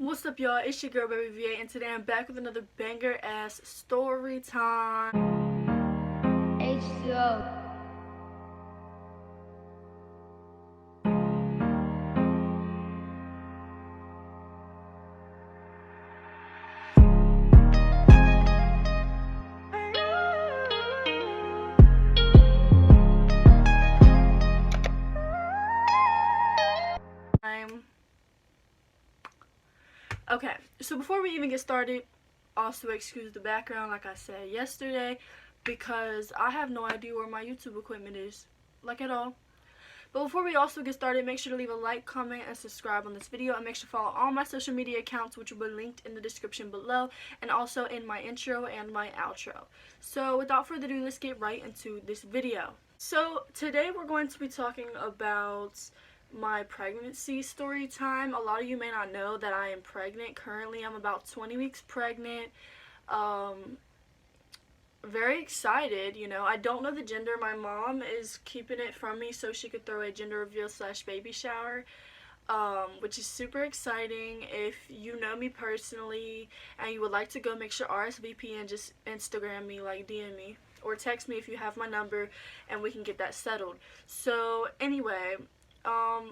What's up, y'all? It's your girl BabyVA, and today I'm back with another banger ass story time. H2O. Okay, so before we even get started, also excuse the background like I said yesterday, because I have no idea where my YouTube equipment is, like at all. But before we also get started, make sure to leave a like, comment, and subscribe on this video, and make sure to follow all my social media accounts, which will be linked in the description below, and also in my intro and my outro. So without further ado, let's get right into this video. So today we're going to be talking about my pregnancy story time. A lot of you may not know that I am pregnant. Currently, I'm about 20 weeks pregnant. Very excited, you know. I don't know the gender. My mom is keeping it from me so she could throw a gender reveal / baby shower, which is super exciting. If you know me personally and you would like to go, make sure RSVP and just Instagram me, like DM me or text me if you have my number, and we can get that settled. So anyway,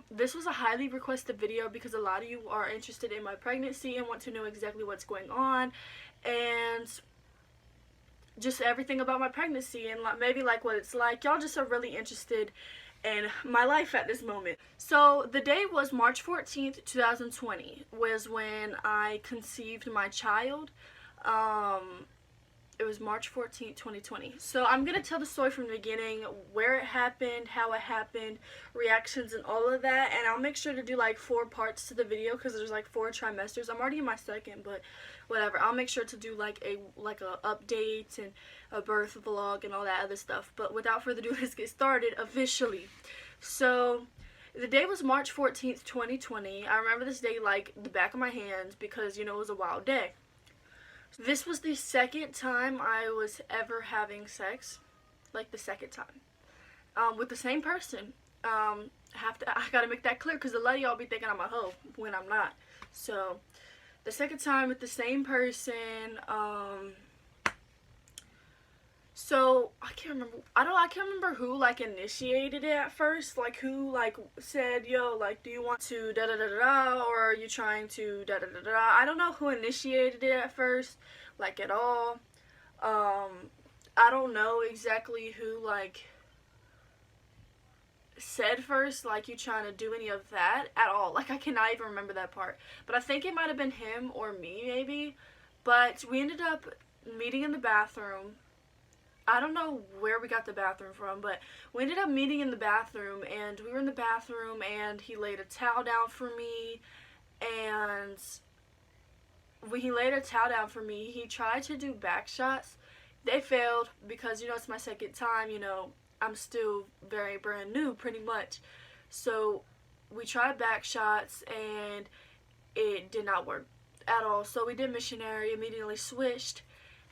this was a highly requested video because a lot of you are interested in my pregnancy and want to know exactly what's going on and just everything about my pregnancy and maybe like what it's like. Y'all just are really interested in my life at this moment. So the day was March 14th, 2020 was when I conceived my child. It was March 14th, 2020. So I'm going to tell the story from the beginning, where it happened, how it happened, reactions, and all of that. And I'll make sure to do like 4 parts to the video because there's like 4 trimesters. I'm already in my second, but whatever. I'll make sure to do like a update and a birth vlog and all that other stuff. But without further ado, let's get started officially. So the day was March 14th, 2020. I remember this day like the back of my hand because, you know, it was a wild day. This was the second time I was ever having sex, like the second time, with the same person. I gotta make that clear because a lot of y'all be thinking I'm a hoe when I'm not. So, the second time with the same person. So I can't remember. I can't remember who like initiated it at first. Like who like said, "Yo, like, do you want to da da da da da, or are you trying to da da da da?" I don't know who initiated it at first, like at all. I don't know exactly who like said first, like, you trying to do any of that at all. Like I cannot even remember that part. But I think it might have been him or me maybe. But we ended up meeting in the bathroom. I don't know where we got the bathroom from, but we ended up meeting in the bathroom, and we were in the bathroom, and he laid a towel down for me, and when he laid a towel down for me, he tried to do back shots. They failed because, you know, it's my second time, you know, I'm still very brand new, pretty much. So we tried back shots, and it did not work at all. So we did missionary, immediately switched,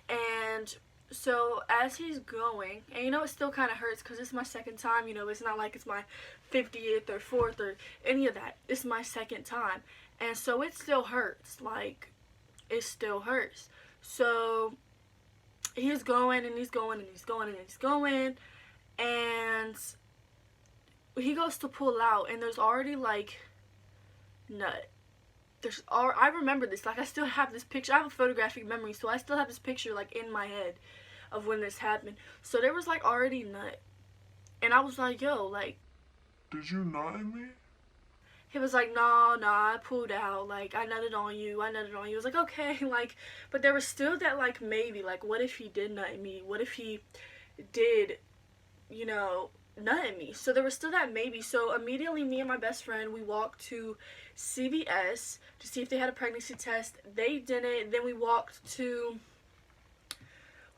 and so as he's going, and you know, it still kind of hurts because it's my second time, you know, it's not like it's my 50th or 4th or any of that. It's my second time, and so it still hurts, like, it still hurts. So he's going, and he's going, and he's going, and he's going, and he goes to pull out, and there's already, like, nut. I remember this, like, I still have this picture. I have a photographic memory, so I still have this picture, like, in my head of when this happened. So there was, like, already nut, and I was like, yo, like, did you nut in me? He was like, nah, I pulled out, like, I nutted on you. I was like, okay, like, but there was still that, like, maybe, like, what if he did nut in me? What if he did, you know, nut in me? So there was still that maybe. So immediately, me and my best friend, we walked to CVS to see if they had a pregnancy test. They didn't. Then we walked to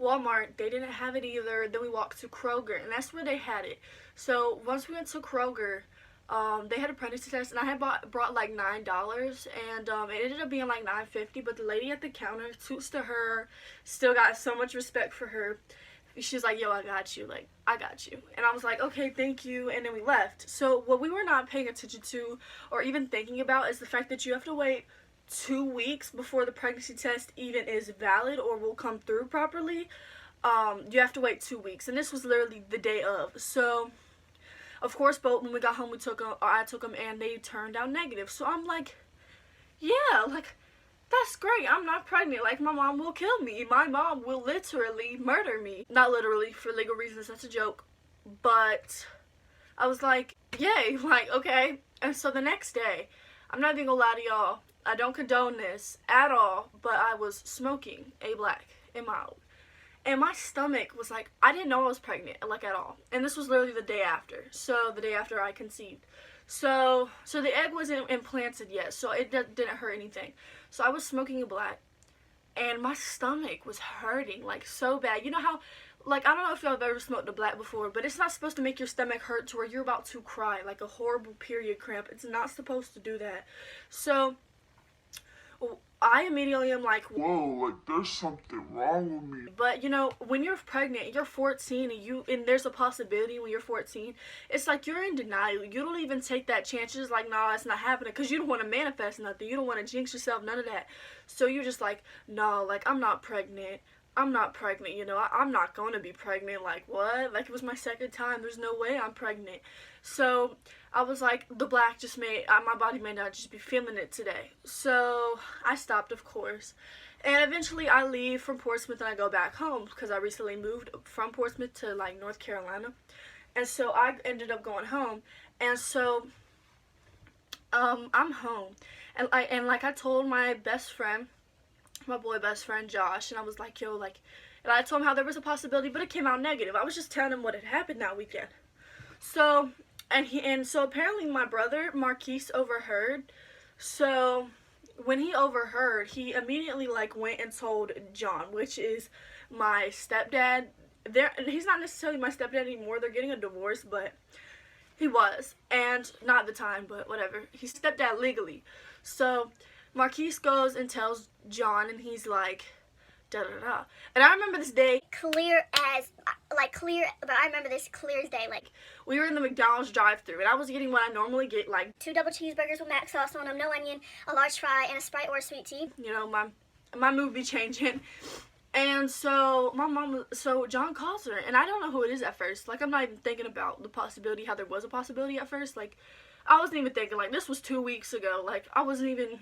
Walmart. They didn't have it either. Then we walked to Kroger, and that's where they had it. So once we went to Kroger, they had a pregnancy test, and I had brought like $9, and it ended up being like $9.50. But the lady at the counter, toots to her, still got so much respect for her. She's like, yo, I got you, like, I got you. And I was like, okay, thank you, and then we left. So what we were not paying attention to or even thinking about is the fact that you have to wait 2 weeks before the pregnancy test even is valid or will come through properly. You have to wait 2 weeks, and this was literally the day of. So of course, but when we got home, I took them, and they turned out negative. So I'm like, yeah, like, that's great. I'm not pregnant. Like, my mom will kill me. My mom will literally murder me. Not literally, for legal reasons. That's a joke. But I was like, yay. Like, okay. And so the next day, I'm not even gonna lie to y'all, I don't condone this at all, but I was smoking a black and mild. And my stomach was like, I didn't know I was pregnant, like, at all. And this was literally the day after. So, the day after I conceived. So the egg wasn't implanted yet, so it didn't hurt anything. So I was smoking a black, and my stomach was hurting, like, so bad. You know how, like, I don't know if y'all have ever smoked a black before, but it's not supposed to make your stomach hurt to where you're about to cry, like a horrible period cramp. It's not supposed to do that. So I immediately am like, whoa, like there's something wrong with me. but you know, when you're pregnant, you're 14, and there's a possibility when you're 14, it's like you're in denial. You don't even take that chance. You're just like, no, it's not happening, because you don't want to manifest nothing. You don't want to jinx yourself, none of that. So you're just like, no, like, I'm not pregnant, you know, I'm not going to be pregnant. Like, what? Like, it was my second time. There's no way I'm pregnant. So I was like, the black just my body may not just be feeling it today. So I stopped, of course. And eventually I leave from Portsmouth and I go back home, because I recently moved from Portsmouth to, like, North Carolina. And so I ended up going home. And so I'm home. And I told my best friend, my boy best friend Josh, and I was like, yo, like, and I told him how there was a possibility, but it came out negative. I was just telling him what had happened that weekend. So, so apparently my brother Marquise overheard. So when he overheard, he immediately, like, went and told John, which is my stepdad. He's not necessarily my stepdad anymore. They're getting a divorce, but he was, and not at the time, but whatever. He's stepdad legally. So Marquise goes and tells John, and he's like, da da da. And I remember this day but I remember this clear as day. Like, we were in the McDonald's drive-thru, and I was getting what I normally get, like 2 double cheeseburgers with mac sauce on them, no onion, a large fry, and a Sprite or a sweet tea. you know, my mood be changing. And so so John calls her, and I don't know who it is at first. Like, I'm not even thinking about the possibility, how there was a possibility at first. Like, I wasn't even thinking, like, this was 2 weeks ago. Like, I wasn't even.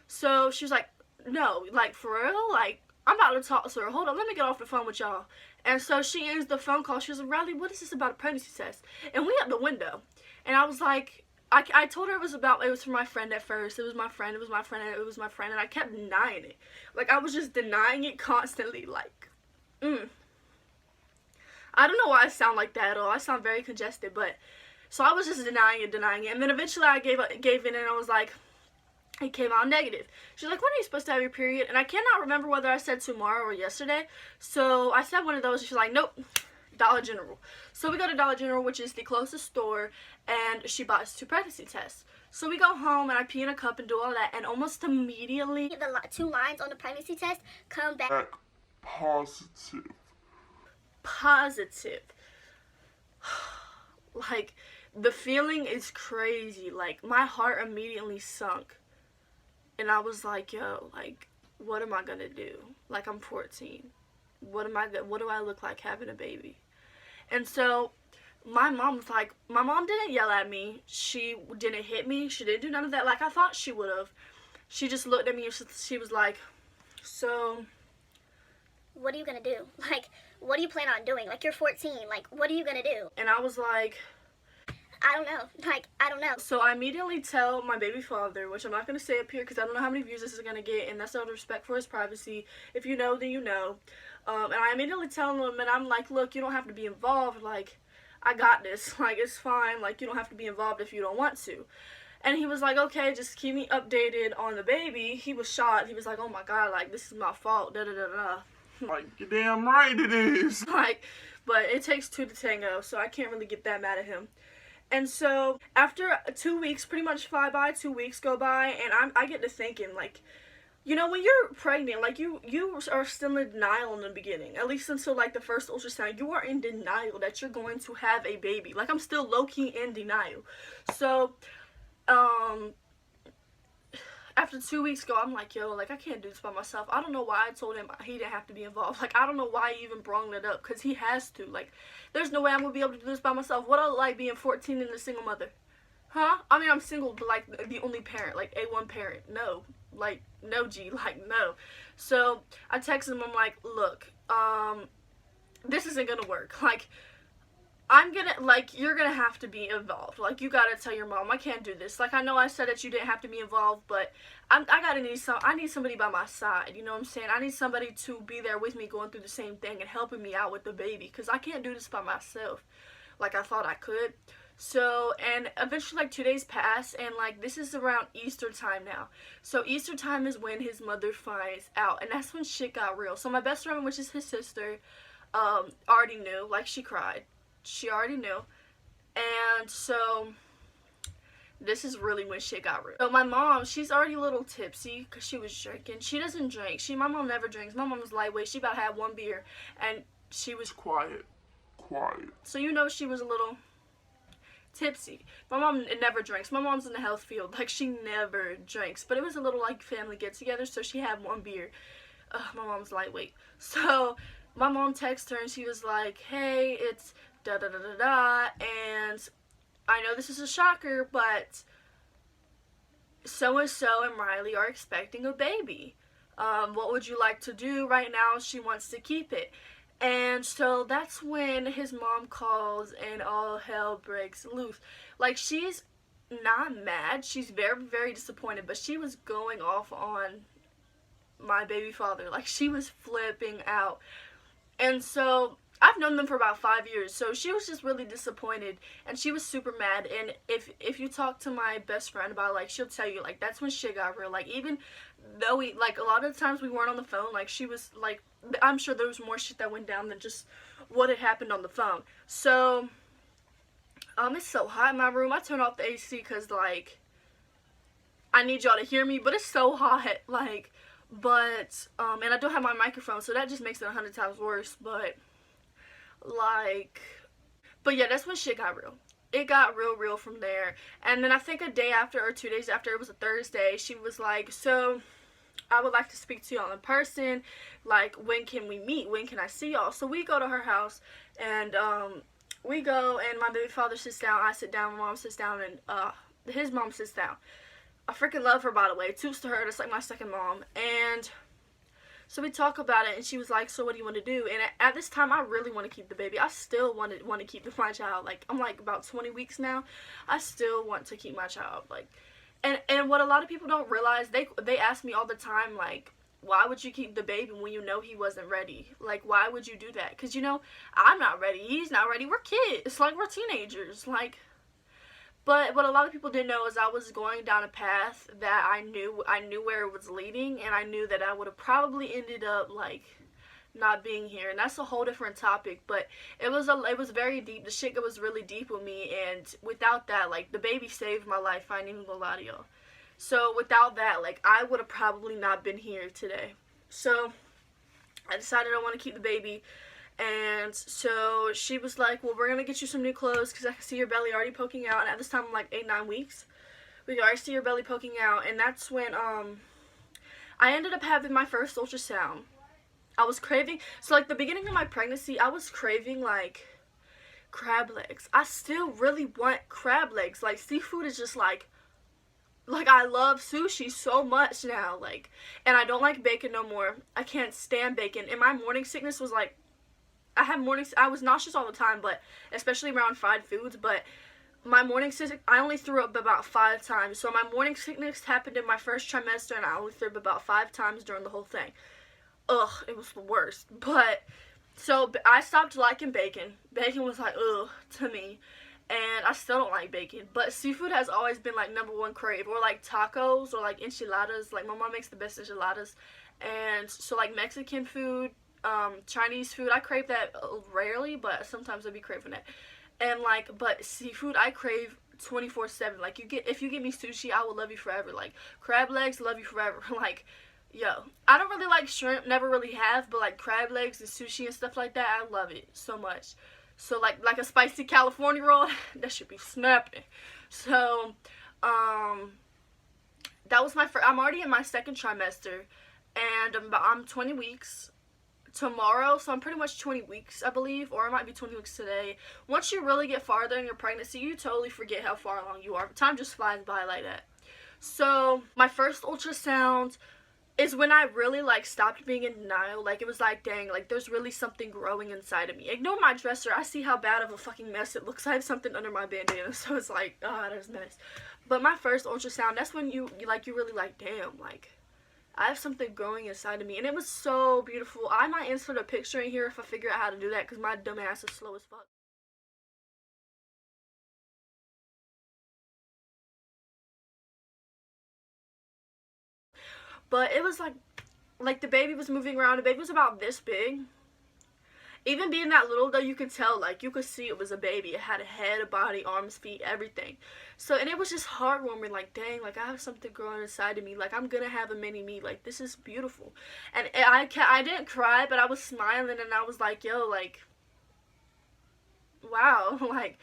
So she was like, no, like, for real? Like, I'm about to talk to her. Hold on, let me get off the phone with y'all. And so she ends the phone call. She was like, Riley, what is this about a pregnancy test? And we at the window. And I was like, I told her it was for my friend at first. It was my friend, and I kept denying it. Like, I was just denying it constantly, like, I don't know why I sound like that at all. I sound very congested, but, so I was just denying it, and then eventually I gave in, and I was like, it came out negative. She's like, when are you supposed to have your period? And I cannot remember whether I said tomorrow or yesterday, so I said one of those, and she's like, nope, Dollar General. So we go to Dollar General, which is the closest store, and she bought us 2 pregnancy tests. So we go home, and I pee in a cup and do all that, and almost immediately, The 2 lines on the pregnancy test come back Positive. positive. Like, the feeling is crazy. Like, my heart immediately sunk. And I was like, yo, like, what am I gonna do? Like, I'm 14. What do I look like having a baby? And so my mom was like, my mom didn't yell at me. She didn't hit me. She didn't do none of that like I thought she would have. She just looked at me and she was like, so what are you gonna do? Like, what do you plan on doing? Like, you're 14. Like, what are you gonna do? And I was like, I don't know. Like, I don't know. so I immediately tell my baby father, which I'm not going to say up here because I don't know how many views this is going to get, and that's out of respect for his privacy. If you know, then you know. And I immediately tell him, and I'm like, look, you don't have to be involved. Like, I got this. Like, it's fine. Like, you don't have to be involved if you don't want to. And he was like, okay, just keep me updated on the baby. He was shocked. He was like, oh my God, like, this is my fault, da da da da. Like, you're damn right it is. Like, but it takes 2 to tango, so I can't really get that mad at him. And so after 2 weeks, pretty much fly by, 2 weeks go by, and I get to thinking, like, you know, when you're pregnant, like, you are still in denial in the beginning, at least until, like, the first ultrasound. You are in denial that you're going to have a baby. Like, I'm still low-key in denial. So after 2 weeks ago, I'm like, yo, like, I can't do this by myself. I don't know why I told him he didn't have to be involved. Like, I don't know why he even brought it up, because he has to. Like, there's no way I'm going to be able to do this by myself. What I like being 14 and a single mother? Huh? I mean, I'm single, but, like, the only parent. Like, A1 parent. No. Like, no, G. Like, no. So, I texted him. I'm like, look, this isn't going to work. Like, you're gonna have to be involved. Like, you gotta tell your mom, I can't do this. Like, I know I said that you didn't have to be involved, but I need somebody by my side, you know what I'm saying? I need somebody to be there with me going through the same thing and helping me out with the baby, because I can't do this by myself like I thought I could. So, and eventually, like, 2 days pass, and, like, this is around Easter time now. So, Easter time is when his mother finds out, and that's when shit got real. So, my best friend, which is his sister, already knew. Like, she cried. She already knew. And so this is really when shit got real. So my mom, she's already a little tipsy because she was drinking. She doesn't drink. My mom never drinks. My mom's lightweight. She about had 1 beer and she was Quiet. So you know she was a little tipsy. My mom never drinks. My mom's in the health field. Like, she never drinks. But it was a little, like, family get together, so she had 1 beer. My mom's lightweight. So my mom texted her and she was like, hey, it's da da da da da, and I know this is a shocker, but so and so and Riley are expecting a baby. What would you like to do? Right now she wants to keep it. And so that's when his mom calls and all hell breaks loose. Like, she's not mad, she's very, very disappointed, but she was going off on my baby father. Like, she was flipping out. And so I've known them for about 5 years, so she was just really disappointed, and she was super mad. And if you talk to my best friend about it, like, she'll tell you, like, that's when shit got real. Like, even though we, like, a lot of the times we weren't on the phone, like, she was, like, I'm sure there was more shit that went down than just what had happened on the phone. So, it's so hot in my room. I turn off the AC because, like, I need y'all to hear me, but it's so hot, like, but, and I don't have my microphone, so that just makes it 100 times worse, but, like, but yeah, that's when shit got real. It got real from there. And then I think a day after or 2 days after, it was a Thursday, she was like, so I would like to speak to y'all in person. Like, when can we meet? When can I see y'all? So we go to her house, and we go, and my baby father sits down, I sit down, my mom sits down, and his mom sits down. I freaking love her, by the way. Toots to her. That's like my second mom. And so we talk about it, and she was like, so what do you want to do? And at this time, I really want to keep the baby. I still want to keep my child. Like, I'm like about 20 weeks now. I still want to keep my child. Like, and what a lot of people don't realize, they ask me all the time, like, why would you keep the baby when you know he wasn't ready? Like, why would you do that? Because, you know, I'm not ready. He's not ready. We're kids. Like, we're teenagers. Like, but what a lot of people didn't know is I was going down a path that I knew where it was leading, and I knew that I would have probably ended up, like, not being here. And that's a whole different topic, but it was very deep. The shit was really deep with me, and without that, like, the baby saved my life. I ain't even gonna lie to y'all. So without that, like, I would have probably not been here today. So I decided I want to keep the baby. And so she was like, well, we're going to get you some new clothes because I can see your belly already poking out. And at this time, I'm like 8-9 weeks. We already see your belly poking out. And that's when I ended up having my first ultrasound. I was craving, so like the beginning of my pregnancy, I was craving like crab legs. I still really want crab legs. Like, seafood is just like I love sushi so much now. Like, and I don't like bacon no more. I can't stand bacon. And my morning sickness was like, I was nauseous all the time, but especially around fried foods, but my morning sickness, I only threw up about 5 times. So my morning sickness happened in my first trimester, and I only threw up about 5 times during the whole thing. Ugh, it was the worst. But, so I stopped liking bacon. Bacon was like, ugh, to me. And I still don't like bacon. But seafood has always been, like, #1 crave. Or, like, tacos or, like, enchiladas. Like, my mom makes the best enchiladas. And so, like, Mexican food, Chinese food, I crave that rarely, but sometimes I be craving it. And, like, but seafood, I crave 24/7. Like, if you give me sushi, I will love you forever. Like, crab legs, love you forever. Like, yo, I don't really like shrimp, never really have, but, like, crab legs and sushi and stuff like that, I love it so much. So, like a spicy California roll, that should be snapping. So, that was my first. I'm already in my second trimester, and I'm 20 weeks tomorrow, so I'm pretty much 20 weeks, I believe, or it might be 20 weeks today. Once you really get farther in your pregnancy, you totally forget how far along you are. Time just flies by like that. So my first ultrasound is when I really like stopped being in denial. Like, it was like, dang, like there's really something growing inside of me. Ignore my dresser. I see how bad of a fucking mess it looks. I have something under my bandana, so it's like, oh, there's a mess. But my first ultrasound, that's when you really like, damn, like I have something growing inside of me, and it was so beautiful. I might insert a picture in here if I figure out how to do that, because my dumb ass is slow as fuck. But it was like the baby was moving around. The baby was about this big. Even being that little, though, you could tell, like, you could see it was a baby. It had a head, a body, arms, feet, everything. So, and it was just heartwarming, like, dang, like, I have something growing inside of me. Like, I'm gonna have a mini-me. Like, this is beautiful. And I didn't cry, but I was smiling, and I was like, yo, like, wow, like,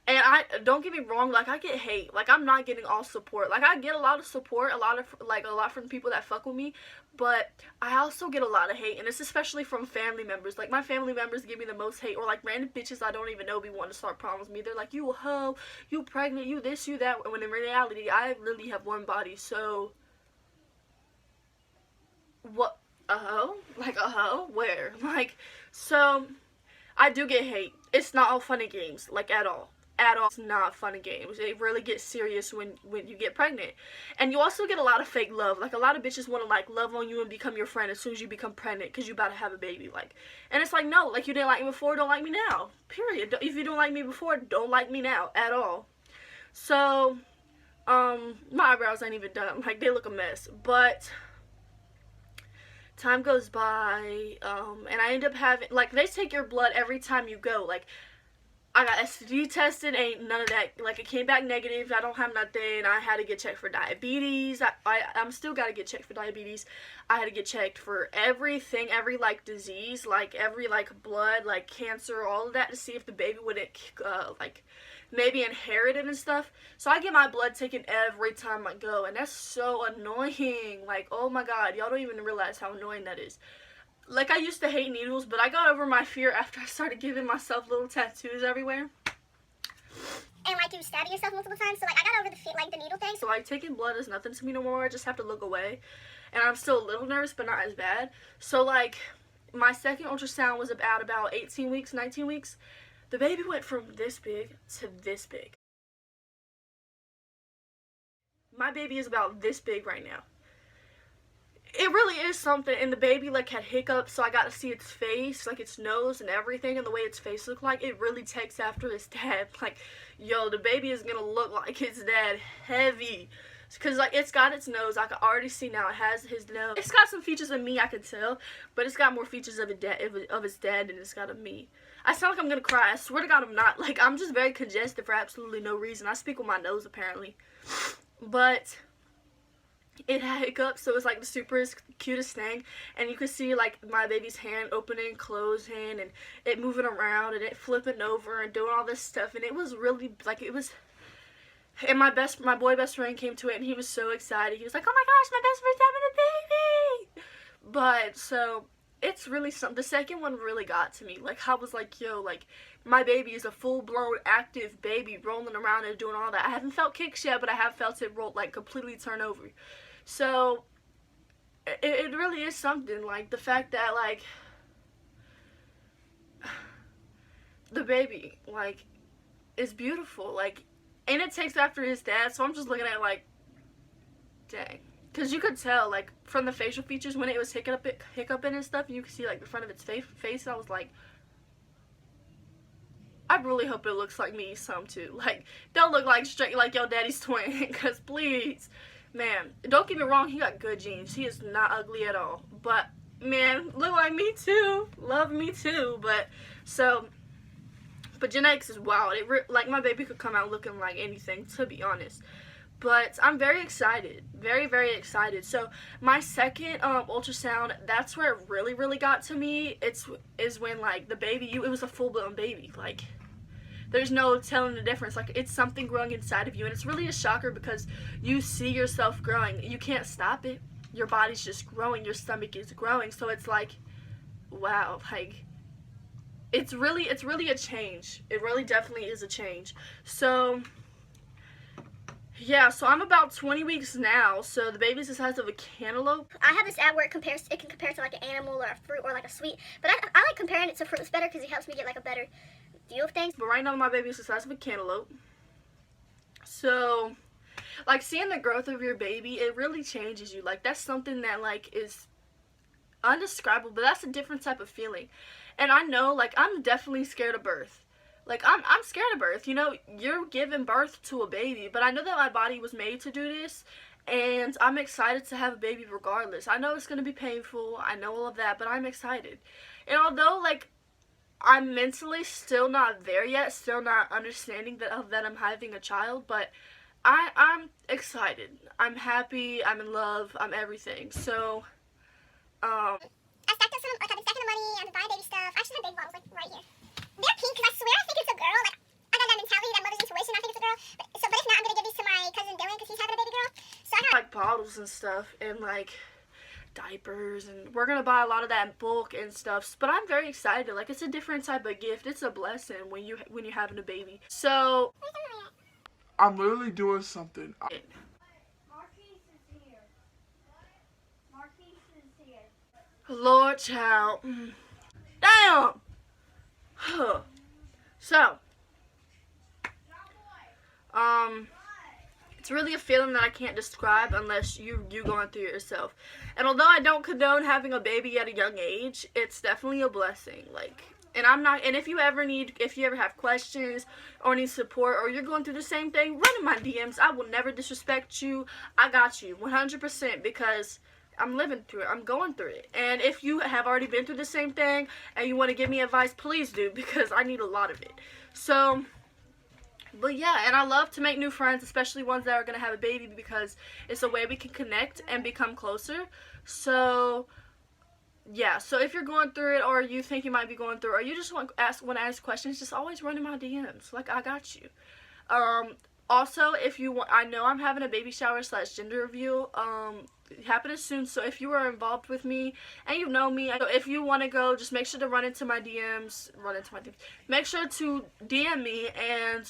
and don't get me wrong, like, I get hate. Like, I'm not getting all support. Like, I get a lot of support, a lot from people that fuck with me, but I also get a lot of hate, and it's especially from family members. Like, my family members give me the most hate, or like random bitches I don't even know be wanting to start problems with me. They're like, you a hoe, you pregnant, you this, you that, when in reality, I really have one body. So what? A hoe? Like, a hoe? Where? Like, so I do get hate. It's not all fun and games, like, at all. At all. It's not fun and games. It really gets serious when you get pregnant. And you also get a lot of fake love. Like, a lot of bitches want to, like, love on you and become your friend as soon as you become pregnant, because you about to have a baby. Like, and it's like, no, like, you didn't like me before, don't like me now. Period. If you don't like me before, don't like me now at all. So, my eyebrows ain't even done. Like, they look a mess. But time goes by, and I end up having, like, they take your blood every time you go. Like, I got STD tested, ain't none of that. Like, it came back negative. I don't have nothing. I had to get checked for diabetes. I'm still got to get checked for diabetes. I had to get checked for everything, every, like, disease, like, every, like, blood, like, cancer, all of that, to see if the baby wouldn't, like, maybe inherit it and stuff. So I get my blood taken every time I go, and that's so annoying. Like, oh my god, y'all don't even realize how annoying that is. Like, I used to hate needles, but I got over my fear after I started giving myself little tattoos everywhere. And, like, you stabbing yourself multiple times, so, like, I got over the needle thing. So, like, taking blood is nothing to me no more. I just have to look away. And I'm still a little nervous, but not as bad. So, like, my second ultrasound was about 18 weeks, 19 weeks. The baby went from this big to this big. My baby is about this big right now. It really is something, and the baby, like, had hiccups, so I got to see its face, like, its nose and everything, and the way its face looked like. It really takes after its dad. Like, yo, the baby is gonna look like its dad heavy, because, like, it's got its nose. I can already see now it has his nose. It's got some features of me, I can tell, but it's got more features of its dad than it's got of me. I sound like I'm gonna cry. I swear to God, I'm not. Like, I'm just very congested for absolutely no reason. I speak with my nose, apparently. But it had hiccups, so it was like the super cutest thing, and you could see, like, my baby's hand opening, closing, and it moving around, and it flipping over, and doing all this stuff, and it was really, like, it was, and my boy best friend came to it, and he was so excited. He was like, oh my gosh, my best friend's having a baby! But, so, it's really something. The second one really got to me. Like, I was like, yo, like, my baby is a full-blown, active baby rolling around and doing all that. I haven't felt kicks yet, but I have felt it roll, like, completely turn over. So, it really is something. Like, the fact that, like, the baby, like, is beautiful. Like, and it takes after his dad, so I'm just looking at it like, dang. Because you could tell, like, from the facial features, when it was hiccuping and stuff, you could see, like, the front of its face, and I was like, I really hope it looks like me some, too. Like, don't look like straight, like, your daddy's twin, because, please, man, don't get me wrong, he got good genes. He is not ugly at all. But, man, look like me, too. Love me, too. But, so, but genetics is wild. Like, my baby could come out looking like anything, to be honest. But I'm very excited. Very, very excited. So, my second ultrasound, that's where it really, really got to me. Is when, like, the baby, it was a full-blown baby. Like, there's no telling the difference. Like, it's something growing inside of you, and it's really a shocker because you see yourself growing. You can't stop it. Your body's just growing. Your stomach is growing. So it's like, wow, like, it's really a change. It really definitely is a change. So yeah, so I'm about 20 weeks now, so the baby's the size of a cantaloupe. I have this app where it can compare to like an animal or a fruit or like a sweet, but I like comparing it to fruits better because it helps me get like a better view of things. But right now my baby's the size of a cantaloupe. So, like, seeing the growth of your baby, it really changes you. Like, that's something that, like, is undescribable, but that's a different type of feeling. And I know, like, I'm definitely scared of birth. Like, I'm scared of birth. You know, you're giving birth to a baby, but I know that my body was made to do this, and I'm excited to have a baby regardless. I know it's going to be painful. I know all of that, but I'm excited. And although, like, I'm mentally still not there yet, still not understanding that I'm having a child, but I'm excited. I'm happy. I'm in love. I'm everything. So, I stacked up some, like, I've been stacking the money, I've been buying baby stuff. I actually have baby bottles, like, right here. They're pink, because I swear I think it's a girl. Like, I got that mentality, that mother's intuition, I think it's a girl. But if not, I'm going to give these to my cousin Dylan, because he's having a baby girl. So I got, like, bottles and stuff, and, like, diapers, and we're going to buy a lot of that in bulk and stuff. But I'm very excited. Like, it's a different type of gift. It's a blessing when you're having a baby. So, I'm literally doing something. Lord child. Damn! So, it's really a feeling that I can't describe unless you going through it yourself. And although I don't condone having a baby at a young age, it's definitely a blessing. Like, and if you ever have questions or need support, or you're going through the same thing, run in my DMs. I will never disrespect you. I got you 100%, because I'm living through it. I'm going through it. And if you have already been through the same thing and you want to give me advice, please do, because I need a lot of it. So, but yeah, and I love to make new friends, especially ones that are going to have a baby, because it's a way we can connect and become closer. So, yeah, so if you're going through it, or you think you might be going through it, or you just want to ask questions, just always run in my DMs. Like, I got you. Also, if you want, I know I'm having a baby shower / gender review happening soon, so if you are involved with me and you know me, so if you want to go, just make sure to run into my DMs, make sure to DM me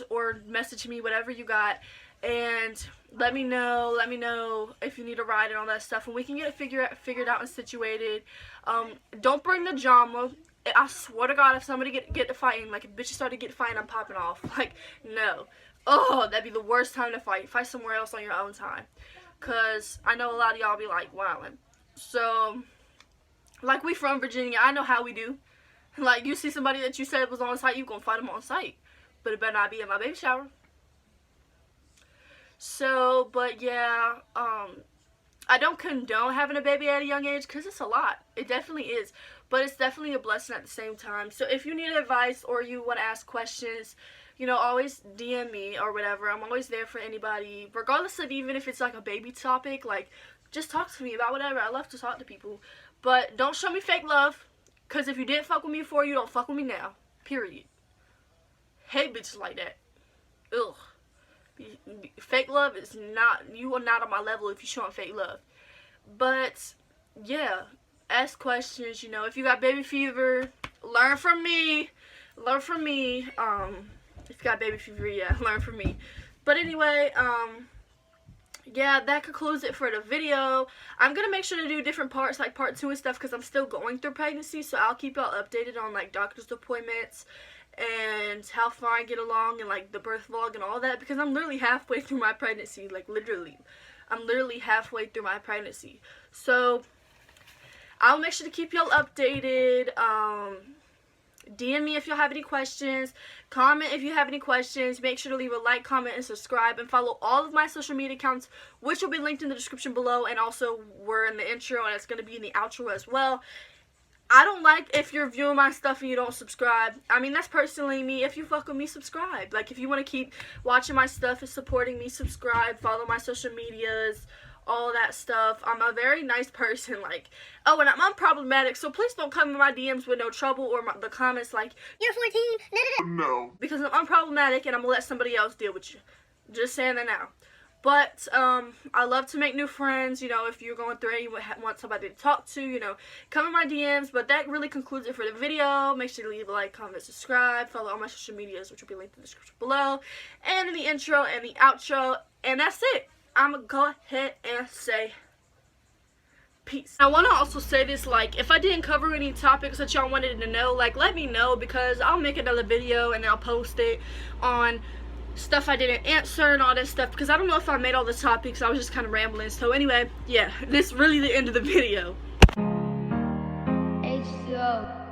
or message me, whatever you got, and let me know if you need a ride and all that stuff, and we can get it figured out and situated. Don't bring the drama. I swear to God, if somebody get to fighting, like, if bitches start to get fighting, I'm popping off. Like, no. Oh, that'd be the worst time to fight. Fight somewhere else on your own time. Because I know a lot of y'all be, like, wildin'. So, like, we from Virginia. I know how we do. Like, you see somebody that you said was on site, you gonna fight them on site. But it better not be at my baby shower. So, but yeah, I don't condone having a baby at a young age, because it's a lot. It definitely is. But it's definitely a blessing at the same time. So if you need advice or you want to ask questions, you know, always DM me or whatever. I'm always there for anybody, regardless of even if it's like a baby topic. Like, just talk to me about whatever. I love to talk to people. But don't show me fake love, because if you didn't fuck with me before, you don't fuck with me now. Period. Hate bitches like that. Ugh. Fake love is not, you are not on my level if you're showing fake love. But, yeah, ask questions, you know. If you got baby fever, learn from me. Learn from me. If you got baby fever, yeah, learn from me. But anyway, yeah, that concludes it for the video. I'm going to make sure to do different parts, like part 2 and stuff, because I'm still going through pregnancy. So I'll keep y'all updated on, like, doctor's appointments and how far I get along, and, like, the birth vlog and all that, because I'm literally halfway through my pregnancy. Like, literally. I'm literally halfway through my pregnancy. So I'll make sure to keep y'all updated. DM me if y'all have any questions. Comment if you have any questions. Make sure to leave a like, comment, and subscribe. And follow all of my social media accounts, which will be linked in the description below. And also, we're in the intro, and it's going to be in the outro as well. I don't like if you're viewing my stuff and you don't subscribe. I mean, that's personally me. If you fuck with me, subscribe. Like, if you want to keep watching my stuff and supporting me, subscribe. Follow my social medias. all that stuff. I'm a very nice person, like, oh, and I'm unproblematic, so please don't come in my DMs with no trouble or the comments like, you're 14, No. because I'm unproblematic and I'm gonna let somebody else deal with you. Just saying that now. But, I love to make new friends. You know, if you're going through it, you want somebody to talk to, you know, come in my DMs. But that really concludes it for the video. Make sure to leave a like, comment, subscribe. Follow all my social medias, which will be linked in the description below. And in the intro and the outro. And that's it. I'm going to go ahead and say peace. I want to also say this, like, if I didn't cover any topics that y'all wanted to know, like, let me know, because I'll make another video and I'll post it on stuff I didn't answer and all that stuff, because I don't know if I made all the topics. I was just kind of rambling. So anyway, yeah, this is really the end of the video. H2O.